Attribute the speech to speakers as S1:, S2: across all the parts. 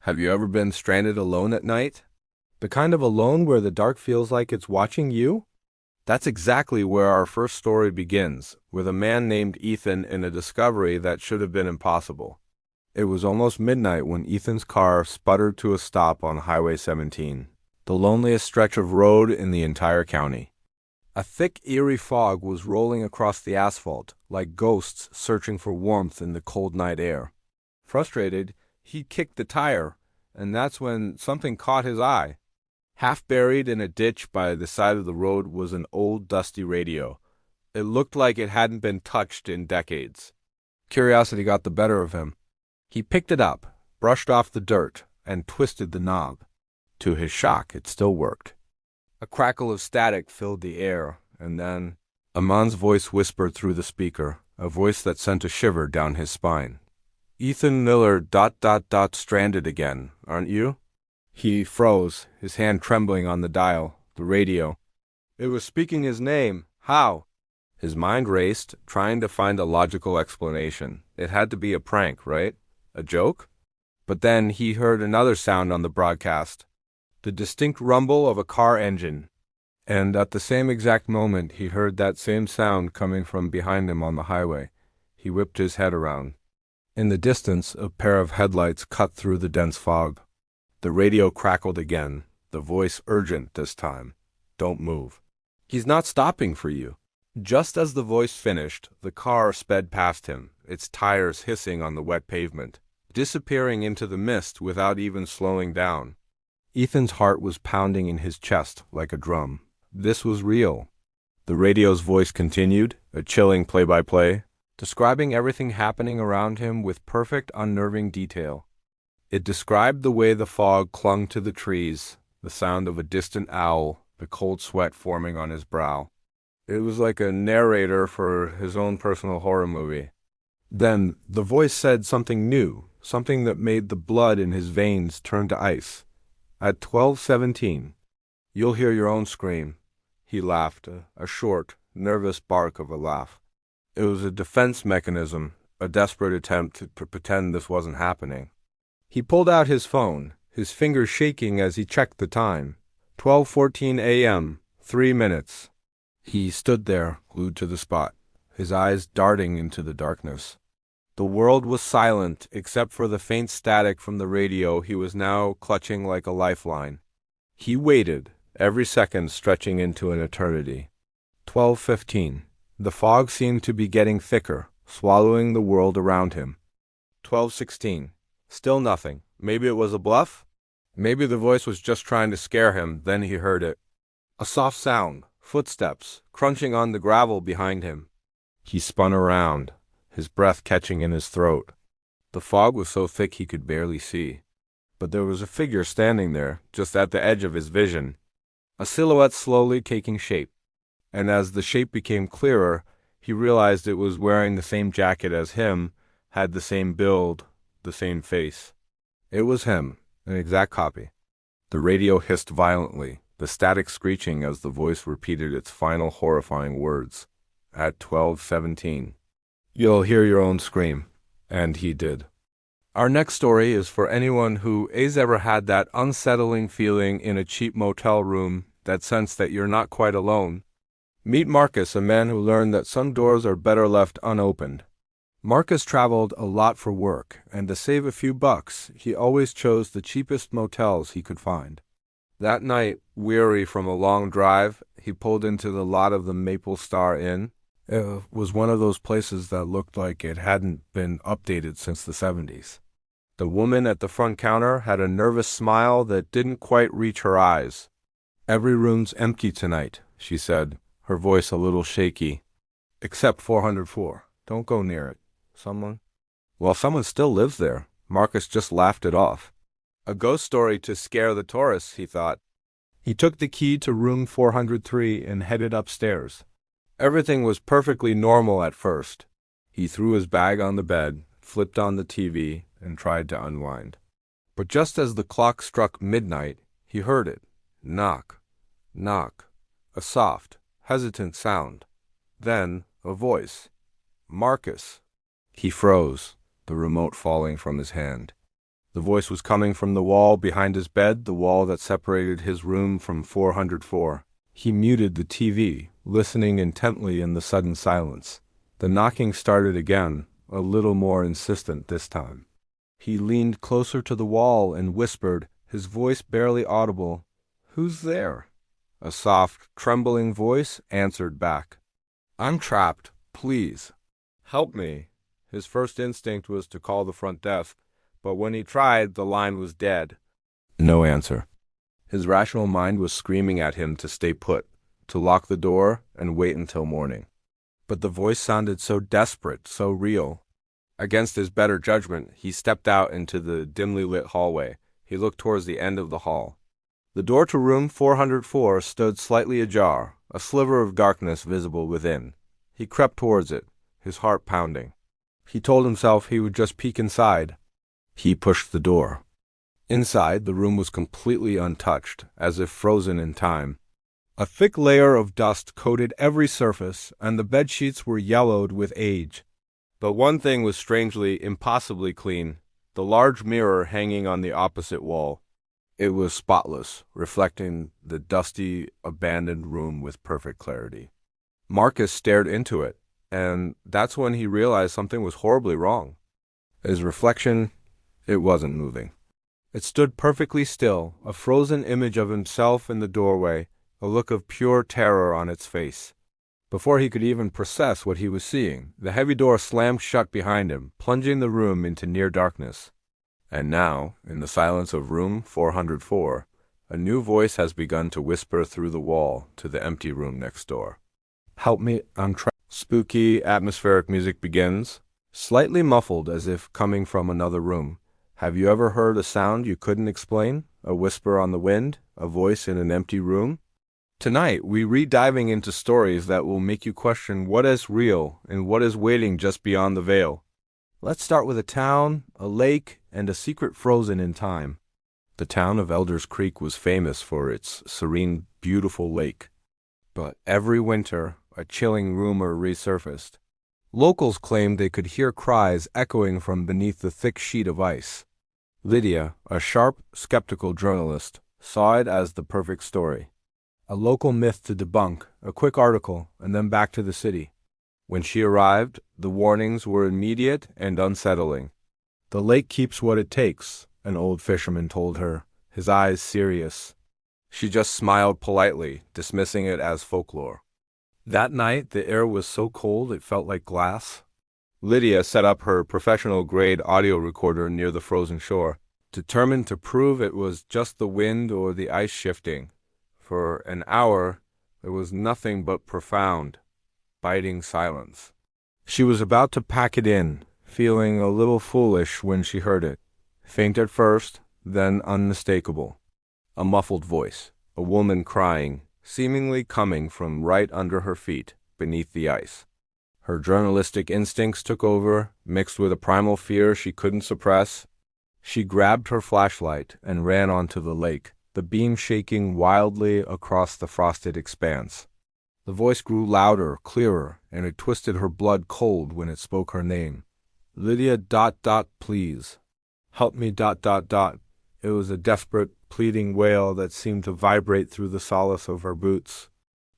S1: Have you ever been stranded alone at night? The kind of alone where the dark feels like it's watching you? That's exactly where our first story begins, with a man named Ethan and a discovery that should have been impossible. It was almost midnight when Ethan's car sputtered to a stop on Highway 17, the loneliest stretch of road in the entire county. A thick, eerie fog was rolling across the asphalt, like ghosts searching for warmth in the cold night air. Frustrated, he kicked the tire, and that's when something caught his eye. Half buried in a ditch by the side of the road was an old, dusty radio. It looked like it hadn't been touched in decades. Curiosity got the better of him. He picked it up, brushed off the dirt, and twisted the knob. To his shock, it still worked. A crackle of static filled the air, and then a man's voice whispered through the speaker, a voice that sent a shiver down his spine. "Ethan Miller ... stranded again, aren't you?" He froze, his hand trembling on the dial, the radio. It was speaking his name. How? His mind raced, trying to find a logical explanation. It had to be a prank, right? A joke? But then he heard another sound on the broadcast. The distinct rumble of a car engine. And at the same exact moment, he heard that same sound coming from behind him on the highway. He whipped his head around. In the distance, a pair of headlights cut through the dense fog. The radio crackled again, the voice urgent this time. "Don't move. He's not stopping for you." Just as the voice finished, the car sped past him, its tires hissing on the wet pavement, disappearing into the mist without even slowing down. Ethan's heart was pounding in his chest like a drum. This was real. The radio's voice continued, a chilling play-by-play, describing everything happening around him with perfect, unnerving detail. It described the way the fog clung to the trees, the sound of a distant owl, the cold sweat forming on his brow. It was like a narrator for his own personal horror movie. Then the voice said something new, something that made the blood in his veins turn to ice. At 12:17, you'll hear your own scream. He laughed, a short, nervous bark of a laugh. It was a defense mechanism, a desperate attempt to pretend this wasn't happening. He pulled out his phone, his fingers shaking as he checked the time. 12:14 a.m., 3 minutes. He stood there, glued to the spot, his eyes darting into the darkness. The world was silent, except for the faint static from the radio he was now clutching like a lifeline. He waited, every second stretching into an eternity. 12:15. The fog seemed to be getting thicker, swallowing the world around him. 12:16. Still nothing. Maybe it was a bluff? Maybe the voice was just trying to scare him. Then he heard it. A soft sound, footsteps, crunching on the gravel behind him. He spun around, his breath catching in his throat. The fog was so thick he could barely see. But there was a figure standing there, just at the edge of his vision. A silhouette slowly taking shape. And as the shape became clearer, he realized it was wearing the same jacket as him, had the same build, the same face. It was him, an exact copy. The radio hissed violently, the static screeching as the voice repeated its final horrifying words. At 12:17. You'll hear your own scream. And he did. Our next story is for anyone who has ever had that unsettling feeling in a cheap motel room, that sense that you're not quite alone. Meet Marcus, a man who learned that some doors are better left unopened. Marcus traveled a lot for work, and to save a few bucks, he always chose the cheapest motels he could find. That night, weary from a long drive, he pulled into the lot of the Maple Star Inn. It was one of those places that looked like it hadn't been updated since the 70s. The woman at the front counter had a nervous smile that didn't quite reach her eyes. "Every room's empty tonight," she said, her voice a little shaky. "Except 404. Don't go near it. Someone?" Well, someone still lives there. Marcus just laughed it off. A ghost story to scare the tourists, he thought. He took the key to room 403 and headed upstairs. Everything was perfectly normal at first. He threw his bag on the bed, flipped on the TV, and tried to unwind. But just as the clock struck midnight, he heard it. Knock, knock, a soft, hesitant sound. Then a voice. "Marcus." He froze, the remote falling from his hand. The voice was coming from the wall behind his bed, the wall that separated his room from 404. He muted the TV, listening intently in the sudden silence. The knocking started again, a little more insistent this time. He leaned closer to the wall and whispered, his voice barely audible, "Who's there?" A soft, trembling voice answered back, "I'm trapped. Please, help me." His first instinct was to call the front desk, but when he tried, the line was dead. No answer. His rational mind was screaming at him to stay put, to lock the door and wait until morning. But the voice sounded so desperate, so real. Against his better judgment, he stepped out into the dimly lit hallway. He looked towards the end of the hall. The door to room 404 stood slightly ajar, a sliver of darkness visible within. He crept towards it, his heart pounding. He told himself he would just peek inside. He pushed the door. Inside, the room was completely untouched, as if frozen in time. A thick layer of dust coated every surface, and the bedsheets were yellowed with age. But one thing was strangely, impossibly clean, the large mirror hanging on the opposite wall. It was spotless, reflecting the dusty, abandoned room with perfect clarity. Marcus stared into it, and that's when he realized something was horribly wrong. His reflection, it wasn't moving. It stood perfectly still, a frozen image of himself in the doorway, a look of pure terror on its face. Before he could even process what he was seeing, the heavy door slammed shut behind him, plunging the room into near darkness. And now, in the silence of room 404, a new voice has begun to whisper through the wall to the empty room next door. "Help me, I'm trapped." Spooky, atmospheric music begins, slightly muffled as if coming from another room. Have you ever heard a sound you couldn't explain? A whisper on the wind? A voice in an empty room? Tonight, we re-diving into stories that will make you question what is real and what is waiting just beyond the veil. Let's start with a town, a lake, and a secret frozen in time. The town of Elders Creek was famous for its serene, beautiful lake. But every winter, a chilling rumor resurfaced. Locals claimed they could hear cries echoing from beneath the thick sheet of ice. Lydia, a sharp, skeptical journalist, saw it as the perfect story. A local myth to debunk, a quick article, and then back to the city. When she arrived, the warnings were immediate and unsettling. "The lake keeps what it takes," an old fisherman told her, his eyes serious. She just smiled politely, dismissing it as folklore. That night, the air was so cold it felt like glass. Lydia set up her professional-grade audio recorder near the frozen shore, determined to prove it was just the wind or the ice shifting. For an hour, there was nothing but profound, biting silence. She was about to pack it in, feeling a little foolish when she heard it. Faint at first, then unmistakable. A muffled voice, a woman crying, seemingly coming from right under her feet, beneath the ice. Her journalistic instincts took over, mixed with a primal fear she couldn't suppress. She grabbed her flashlight and ran onto the lake, the beam shaking wildly across the frosted expanse. The voice grew louder, clearer, and it twisted her blood cold when it spoke her name. "Lydia ... please. Help me ... It was a desperate, pleading wail that seemed to vibrate through the solace of her boots.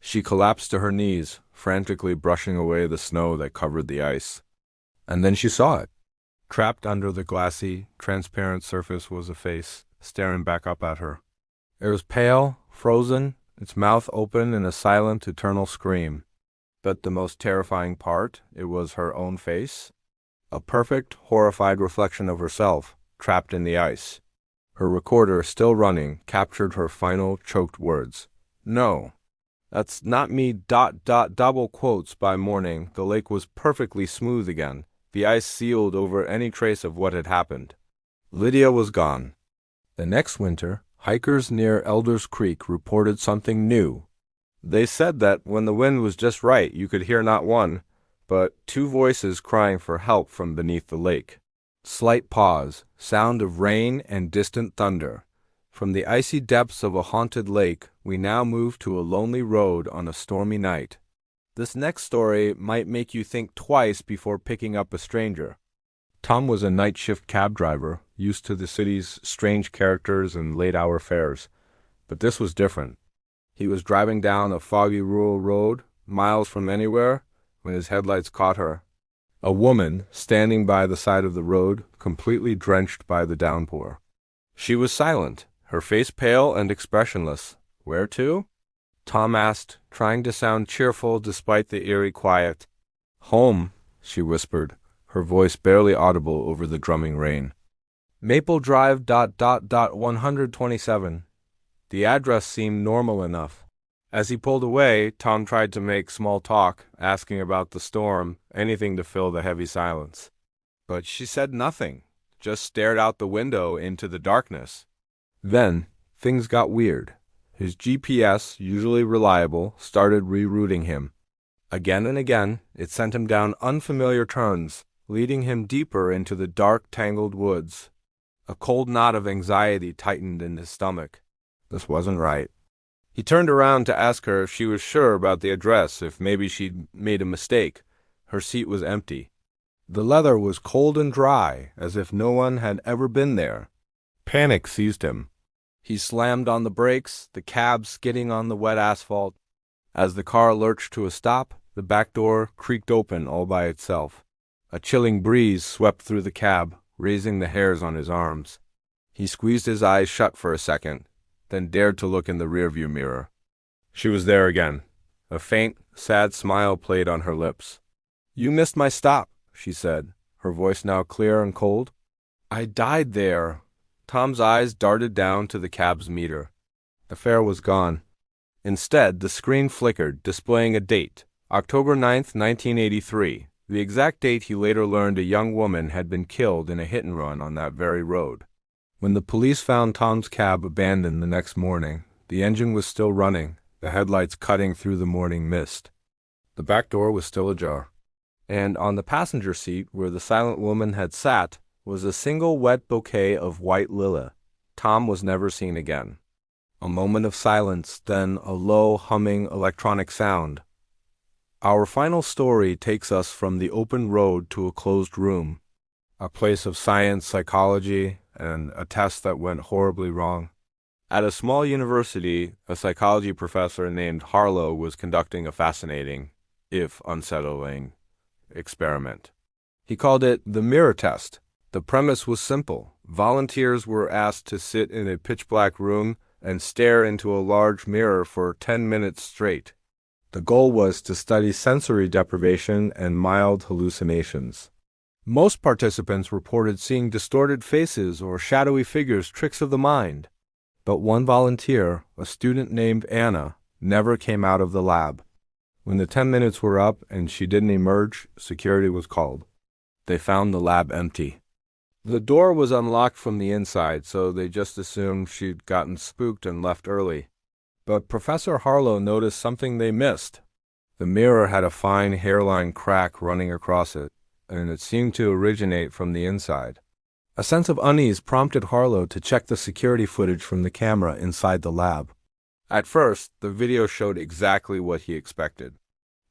S1: She collapsed to her knees, frantically brushing away the snow that covered the ice. And then she saw it. Trapped under the glassy, transparent surface was a face, staring back up at her. It was pale, frozen, its mouth open in a silent, eternal scream. But the most terrifying part, it was her own face. A perfect, horrified reflection of herself, trapped in the ice. Her recorder, still running, captured her final, choked words. "No. That's not me ... Double quotes by morning, the lake was perfectly smooth again, the ice sealed over any trace of what had happened." Lydia was gone. The next winter, hikers near Elders Creek reported something new. They said that when the wind was just right, you could hear not one, but two voices crying for help from beneath the lake. Slight pause, sound of rain and distant thunder. From the icy depths of a haunted lake, we now move to a lonely road on a stormy night. This next story might make you think twice before picking up a stranger. Tom was a night shift cab driver, used to the city's strange characters and late-hour fares. But this was different. He was driving down a foggy rural road, miles from anywhere, when his headlights caught her. A woman standing by the side of the road, completely drenched by the downpour. She was silent, her face pale and expressionless. "Where to?" Tom asked, trying to sound cheerful despite the eerie quiet. "Home," she whispered, her voice barely audible over the drumming rain. "Maple Drive ... 127. The address seemed normal enough. As he pulled away, Tom tried to make small talk, asking about the storm, anything to fill the heavy silence. But she said nothing, just stared out the window into the darkness. Then, things got weird. His GPS, usually reliable, started rerouting him. Again and again, it sent him down unfamiliar turns, leading him deeper into the dark, tangled woods. A cold knot of anxiety tightened in his stomach. This wasn't right. He turned around to ask her if she was sure about the address, if maybe she'd made a mistake. Her seat was empty. The leather was cold and dry, as if no one had ever been there. Panic seized him. He slammed on the brakes, the cab skidding on the wet asphalt. As the car lurched to a stop, the back door creaked open all by itself. A chilling breeze swept through the cab, raising the hairs on his arms. He squeezed his eyes shut for a second, then dared to look in the rearview mirror. She was there again. A faint, sad smile played on her lips. "You missed my stop," she said, her voice now clear and cold. "I died there." Tom's eyes darted down to the cab's meter. The fare was gone. Instead, the screen flickered, displaying a date, October 9th, 1983, the exact date he later learned a young woman had been killed in a hit-and-run on that very road. When the police found Tom's cab abandoned the next morning, the engine was still running, the headlights cutting through the morning mist. The back door was still ajar. And on the passenger seat, where the silent woman had sat, was a single wet bouquet of white lily. Tom was never seen again. A moment of silence, then a low, humming electronic sound. Our final story takes us from the open road to a closed room, a place of science, psychology, and a test that went horribly wrong. At a small university, a psychology professor named Harlow was conducting a fascinating, if unsettling, experiment. He called it the mirror test. The premise was simple. Volunteers were asked to sit in a pitch-black room and stare into a large mirror for 10 minutes straight. The goal was to study sensory deprivation and mild hallucinations. Most participants reported seeing distorted faces or shadowy figures, tricks of the mind. But one volunteer, a student named Anna, never came out of the lab. When the 10 minutes were up and she didn't emerge, security was called. They found the lab empty. The door was unlocked from the inside, so they just assumed she'd gotten spooked and left early. But Professor Harlow noticed something they missed. The mirror had a fine hairline crack running across it, and it seemed to originate from the inside. A sense of unease prompted Harlow to check the security footage from the camera inside the lab. At first, the video showed exactly what he expected.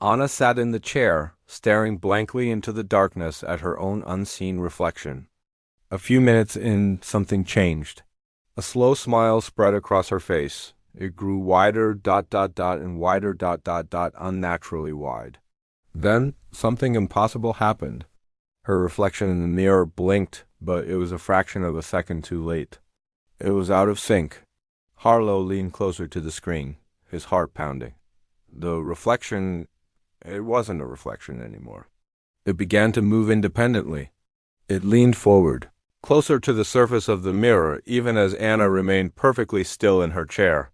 S1: Anna sat in the chair, staring blankly into the darkness at her own unseen reflection. A few minutes in, something changed. A slow smile spread across her face. It grew wider, ... and wider ... unnaturally wide. Then, something impossible happened. Her reflection in the mirror blinked, but it was a fraction of a second too late. It was out of sync. Harlow leaned closer to the screen, his heart pounding. The reflection, it wasn't a reflection anymore. It began to move independently. It leaned forward, closer to the surface of the mirror, even as Anna remained perfectly still in her chair.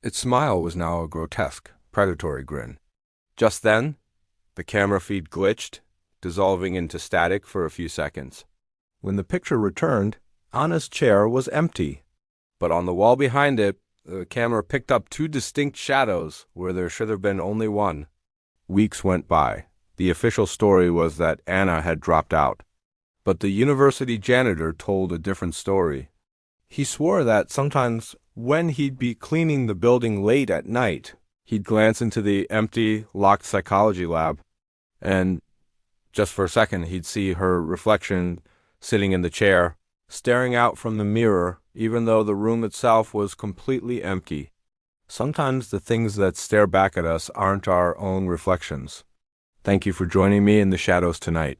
S1: Its smile was now a grotesque, predatory grin. Just then, the camera feed glitched, dissolving into static for a few seconds. When the picture returned, Anna's chair was empty. But on the wall behind it, the camera picked up two distinct shadows where there should have been only one. Weeks went by. The official story was that Anna had dropped out. But the university janitor told a different story. He swore that sometimes when he'd be cleaning the building late at night, he'd glance into the empty, locked psychology lab, and just for a second he'd see her reflection sitting in the chair, staring out from the mirror, even though the room itself was completely empty. Sometimes the things that stare back at us aren't our own reflections. Thank you for joining me in the shadows tonight.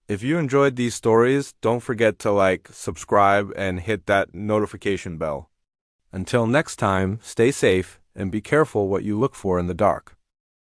S1: If you enjoyed these stories, don't forget to like, subscribe, and hit that notification bell. Until next time, stay safe and be careful what you look for in the dark.